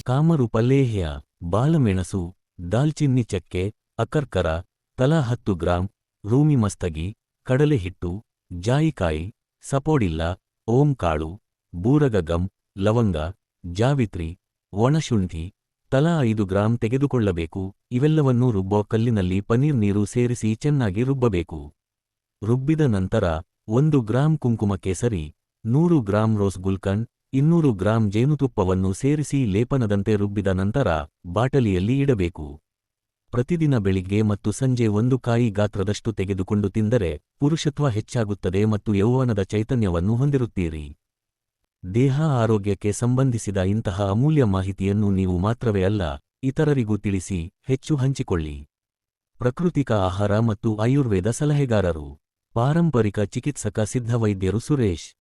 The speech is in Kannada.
ಕಾಮರೂಪ ಲೇಹ್ಯ, ಬಾಲಮೆಣಸು, ದಾಲ್ಚಿನ್ನಿ ಚಕ್ಕೆ, ಅಕರ್ಕರ, ತಲಾ 10 ಗ್ರಾಂ, ರೂಮಿ ಮಸ್ತಗಿ, ಕಡಲೆ ಹಿಟ್ಟು, ಜಾಯಿಕಾಯಿ, ಸಪೋಡಿಲ್ಲ, ಓಂ ಕಾಳು, ಬೂರಗ ಗಮ್, ಲವಂಗ, ಜಾವಿತ್ರಿ, ಒಣಶುಂಠಿ, ತಲಾ 5 ಗ್ರಾಂ ತೆಗೆದುಕೊಳ್ಳಬೇಕು. ಇವೆಲ್ಲವನ್ನೂ ರುಬ್ಬೋ ಕಲ್ಲಿನಲ್ಲಿ ಪನೀರ್ ನೀರು ಸೇರಿಸಿ ಚೆನ್ನಾಗಿ ರುಬ್ಬಬೇಕು. ರುಬ್ಬಿದ ನಂತರ 1 ಗ್ರಾಂ ಕುಂಕುಮ ಕೇಸರಿ, 100 ಗ್ರಾಂ ರೋಸ್ ಗುಲ್ಕಂಡ್, 200 ಗ್ರಾಂ ಜೇನುತುಪ್ಪವನ್ನು ಸೇರಿಸಿ ಲೇಪನದಂತೆ ರುಬ್ಬಿದ ನಂತರ ಬಾಟಲಿಯಲ್ಲಿ ಇಡಬೇಕು. ಪ್ರತಿದಿನ ಬೆಳಿಗ್ಗೆ ಮತ್ತು ಸಂಜೆ 1 ಕಾಯಿ ಗಾತ್ರದಷ್ಟು ತೆಗೆದುಕೊಂಡು ತಿಂದರೆ ಪುರುಷತ್ವ ಹೆಚ್ಚಾಗುತ್ತದೆ ಮತ್ತು ಯೌವನದ ಚೈತನ್ಯವನ್ನು ಹೊಂದಿರುತ್ತೀರಿ. ದೇಹ ಆರೋಗ್ಯಕ್ಕೆ ಸಂಬಂಧಿಸಿದ ಇಂತಹ ಅಮೂಲ್ಯ ಮಾಹಿತಿಯನ್ನು ನೀವು ಮಾತ್ರವೇ ಅಲ್ಲ, ಇತರರಿಗೂ ತಿಳಿಸಿ, ಹೆಚ್ಚು ಹಂಚಿಕೊಳ್ಳಿ. ಪ್ರಾಕೃತಿಕ ಆಹಾರ ಮತ್ತು ಆಯುರ್ವೇದ ಸಲಹೆಗಾರರು, ಪಾರಂಪರಿಕ ಚಿಕಿತ್ಸಕ ಸಿದ್ಧವೈದ್ಯರು ಸುರೇಶ್